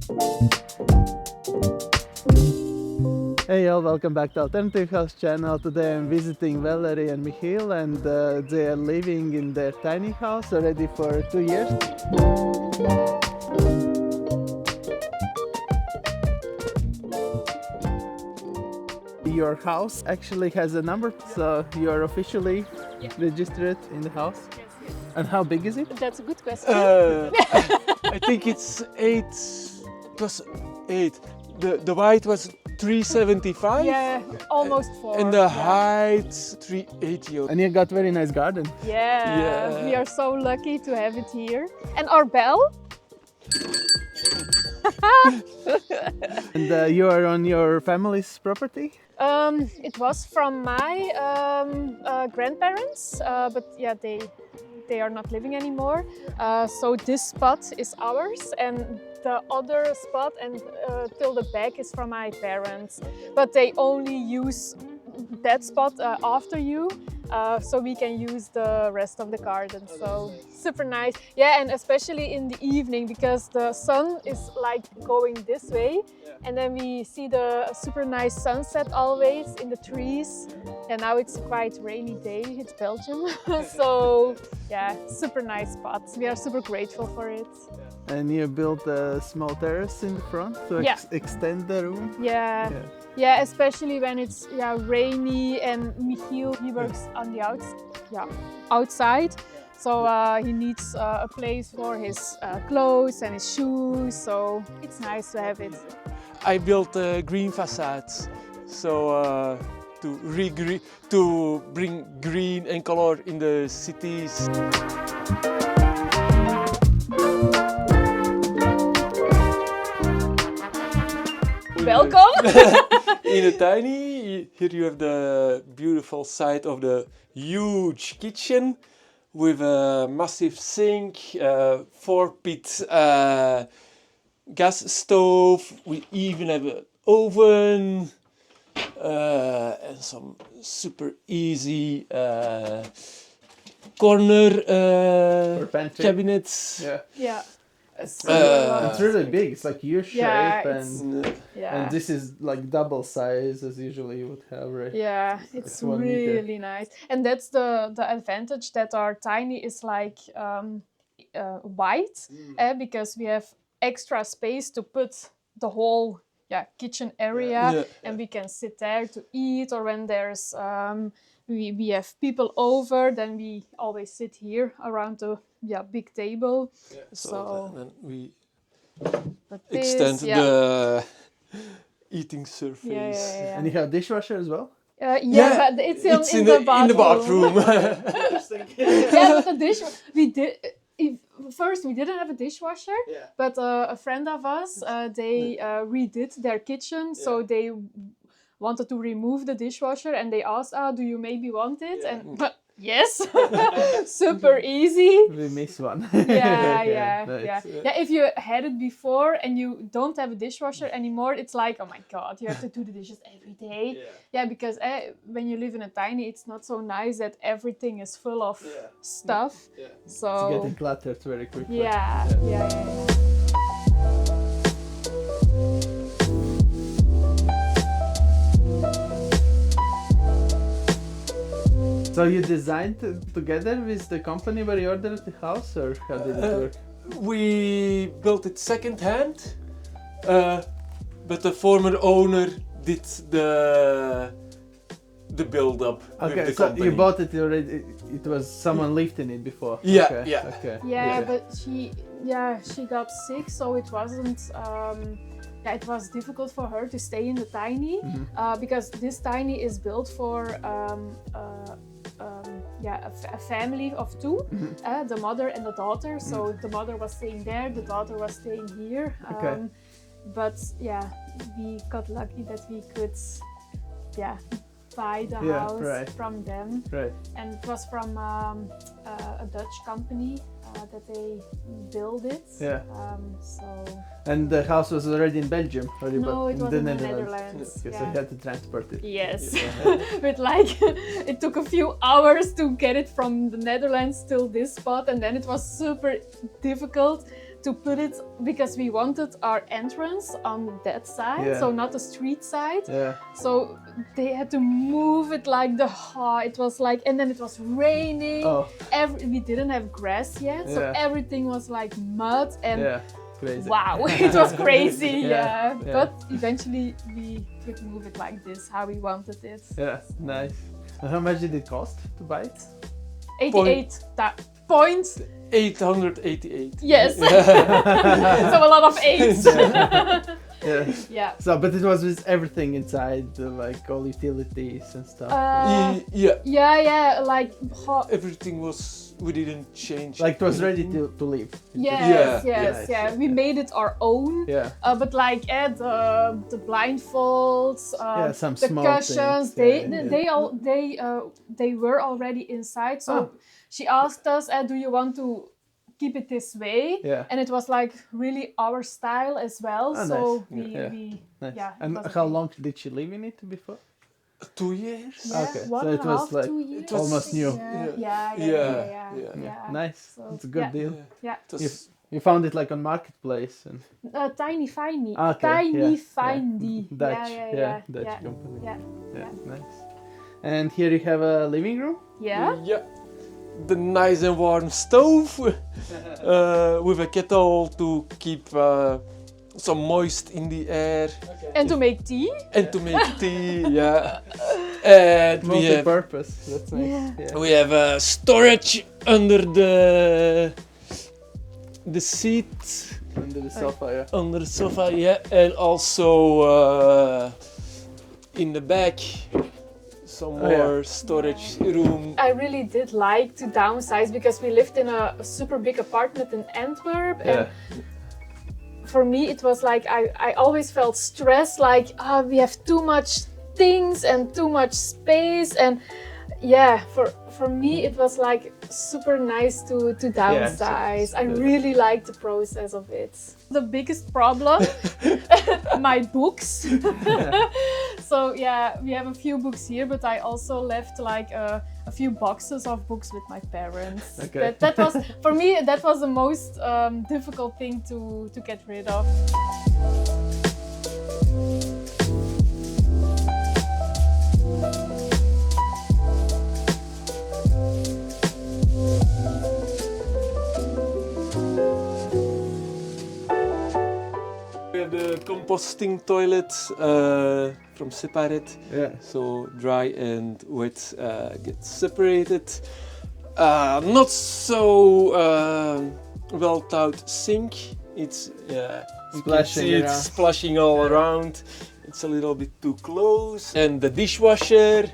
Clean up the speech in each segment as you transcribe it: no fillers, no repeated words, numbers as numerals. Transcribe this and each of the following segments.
Hey all, welcome back to Alternative House channel. Today I'm visiting Valerie and Michiel, and they are living in their tiny house already for 2 years. Your house actually has a number, so you are officially registered in the house. Yes. And how big is it? That's a good question. I think it's 8 plus 8. The height was 375. Yeah, almost 4. And the height 380. And you got very nice garden. Yeah, we are so lucky to have it here. And our bell? And you are on your family's property? It was from my grandparents, but yeah, they are not living anymore. So this spot is ours, and the other spot and till the back is from my parents. But they only use that spot after you, so we can use the rest of the garden. So super nice. Yeah, and especially in the evening, because the sun is like going this way, and then we see the super nice sunset always in the trees. And now it's quite rainy day. It's Belgium, so yeah, super nice spot. We are super grateful for it. And you built a small terrace in the front to extend the room? Yeah. Yeah, especially when it's rainy, and Michiel, he works on the outside. So he needs a place for his clothes and his shoes, so it's nice to have it. I built green facades, so to bring green and color in the cities. Welcome! In a tiny, here you have the beautiful side of the huge kitchen with a massive sink, 4-pit gas stove. We even have an oven and some super easy corner cabinets. Yeah. It's really big. It's like U-shape, and this is like double size as usually you would have, right? Yeah, it's really nice, and that's the advantage that our tiny is like wide, because we have extra space to put the whole kitchen area, and we can sit there to eat, or when there's we have people over, then we always sit here around the big table. So then we but extend the eating surface. And you have dishwasher as well? But it's in the bathroom. But the dish first we didn't have a dishwasher, but a friend of us they redid their kitchen, so they wanted to remove the dishwasher, and they asked, do you maybe want it? And yes, super easy. We miss one. Yeah. If you had it before and you don't have a dishwasher anymore, it's like, oh my god, you have to do the dishes every day. Yeah, because when you live in a tiny, it's not so nice that everything is full of stuff. So it's getting cluttered very quickly. Yeah. So you designed together with the company where you ordered the house, or how did it work? We built it second hand, but the former owner did the build-up with the so company. you bought it already, it was someone lived in it before? Yeah, but she got sick, so it wasn't it was difficult for her to stay in the tiny, because this tiny is built for a family of two, the mother and the daughter. So the mother was staying there, the daughter was staying here. But we got lucky that we could buy the house from them. Right. And it was from a Dutch company that they built it. Yeah. And the house was already in Belgium? Or no, it was in the Netherlands. Okay, so you had to transport it. Yes. But it took a few hours to get it from the Netherlands till this spot, and then it was super difficult to put it, because we wanted our entrance on that side, so not the street side. So they had to move it like it was like, and then it was raining. We didn't have grass yet, so everything was like mud and crazy. Wow, it was crazy. But eventually we could move it like this, how we wanted it. Yeah, nice. And how much did it cost to buy it? 88 points. 888. Yes. So a lot of eights. Yeah. So, but it was with everything inside, like all utilities and stuff. Yeah. Like everything was. We didn't change. Like it was ready to live. Yes. We made it our own. But like the blindfolds, some the small cushions, things. they were already inside. So she asked us, "Do you want to keep it this way?" And it was like really our style as well. So nice. we And how long did she live in it before? 2 years. Okay, so it was like 2 years. almost new. Yeah. Nice. So, it's a good deal. Yeah. You found it like on marketplace and. Tiny Findy. Dutch. Dutch company. Yeah, nice. And here you have a living room. Yeah. The nice and warm stove with a kettle to keep some moist in the air. And to make tea. And and multi-purpose. That's nice. We have storage under the seat. Under the sofa, Under the sofa, and also in the back. Some more storage room. I really did like to downsize because we lived in a super big apartment in Antwerp. And for me, it was like I always felt stressed, like we have too much things and too much space. And for me, it was like super nice to downsize. I really liked the process of it. The biggest problem, my books. So we have a few books here, but I also left like a few boxes of books with my parents. Okay. That was, for me, that was the most difficult thing to get rid of. We have the composting toilet from separate, so dry and wet get separated. Not so well thought sink. It's splashing all around. It's a little bit too close. And the dishwasher,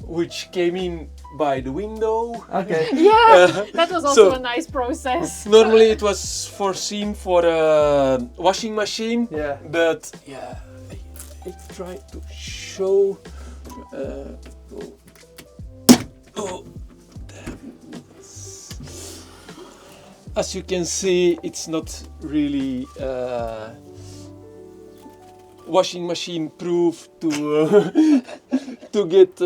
which came in by the window. Okay. Yeah, that was also a nice process. Normally it was foreseen for a washing machine, but I tried to show. As you can see, it's not really washing machine proof to get.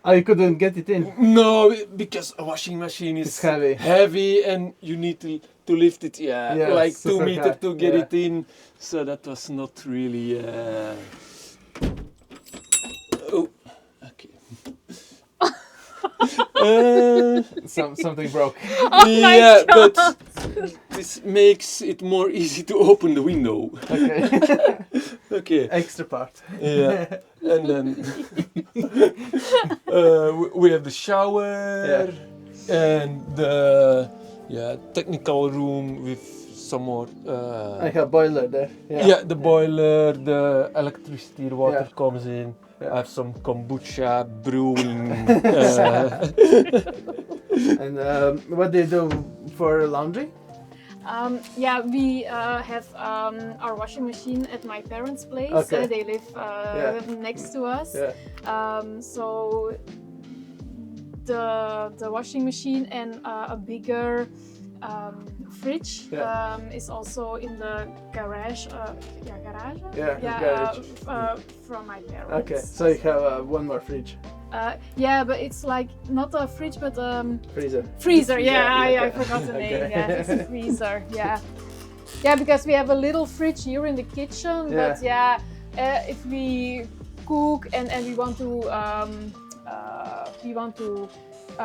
I couldn't get it in. No, because a washing machine is heavy and you need to lift it, like 2 meters to get it in. So that was not really. Something broke. Oh but this makes it more easy to open the window. Okay. Extra part. Yeah. And then we have the shower and the technical room with some more. I have boiler there. The boiler, the electricity, the water comes in. I have some kombucha brewing. And what do you do for laundry? We have our washing machine at my parents' place. Okay. They live next to us. So the washing machine and a bigger fridge is also in the garage. Garage. Garage. From my parents. Okay, so you have one more fridge. Yeah, but it's like not a fridge, but Freezer. freezer. Yeah, Yeah, I okay. forgot the name. Okay. Yeah, it's a freezer. Yeah, yeah, because we have a little fridge here in the kitchen. But yeah, if we cook and we want to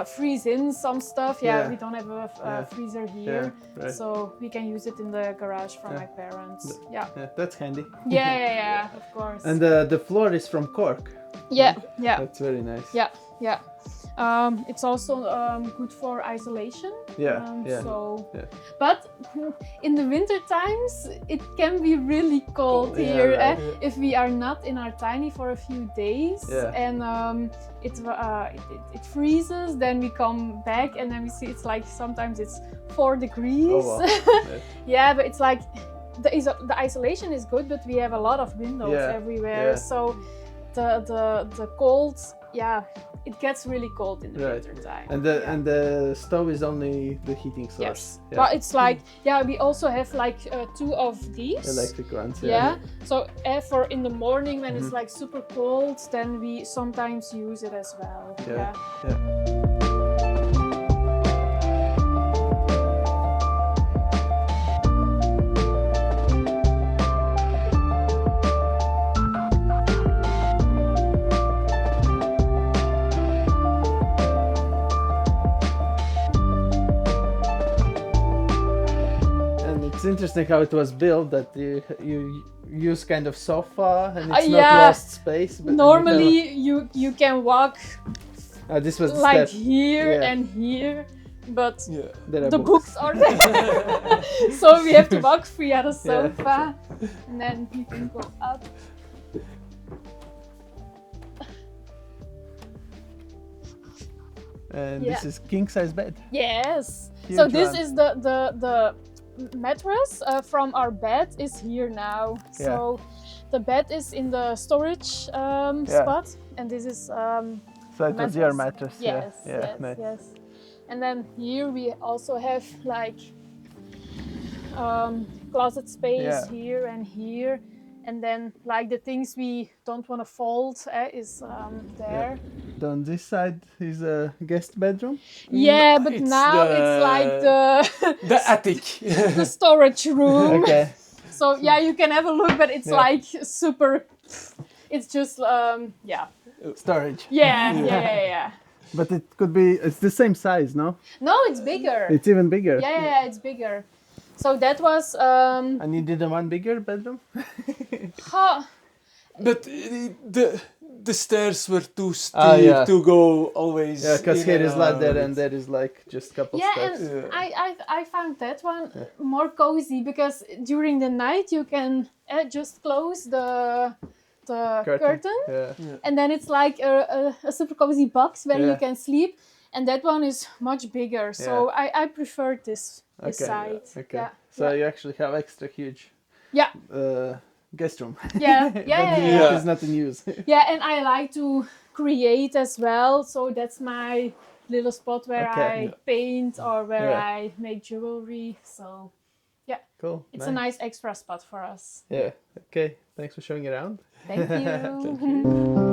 freeze in some stuff. Yeah, we don't have a freezer here, right. so we can use it in the garage from my parents. Yeah, That's handy. yeah, of course. And the floor is from cork. yeah. That's very nice. Yeah. It's also good for isolation. But in the winter times, it can be really cold here. Right. If we are not in our tiny for a few days and it freezes, then we come back and then we see it's like sometimes it's 4 degrees. Oh, wow. Yeah, but it's like the isolation is good, but we have a lot of windows everywhere. So the cold, it gets really cold in the winter time. And the stove is only the heating source. Yes, but it's like we also have like 2 of these electric ones. So for in the morning when it's like super cold, then we sometimes use it as well. It's interesting how it was built, that you use kind of sofa and it's not lost space. But normally you can walk this was the like step. Here and here, but the books are there. So we have to walk free at a sofa and then you can go up. And this is king size bed. Yes. Huge So this one. is the mattress from our bed is here now. So the bed is in the storage spot, and this is so it was your mattress. Yes, Nice. yes. And then here we also have like closet space here and here. And then like the things we don't want to fold is there. On this side is a guest bedroom. Yeah, but now it's like the attic, the storage room. Okay. So yeah, you can have a look, but it's like super. It's just Storage. Yeah. But it could be, it's the same size, no? No, it's bigger. It's even bigger. Yeah, it's bigger. So that was. And you did a one bigger bedroom? But the stairs were too steep to go always. Yeah, because here is ladder and there is like just a couple steps. And I found that one more cozy because during the night you can just close the curtain. And then it's like a super cozy box where you can sleep, and that one is much bigger. So I prefer this side. Okay. So you actually have extra huge guest room. Yeah. It's not in use. Yeah, and I like to create as well. So that's my little spot where I paint or where I make jewelry. So yeah, Cool. It's a nice extra spot for us. Yeah. Okay. Thanks for showing around. Thank you.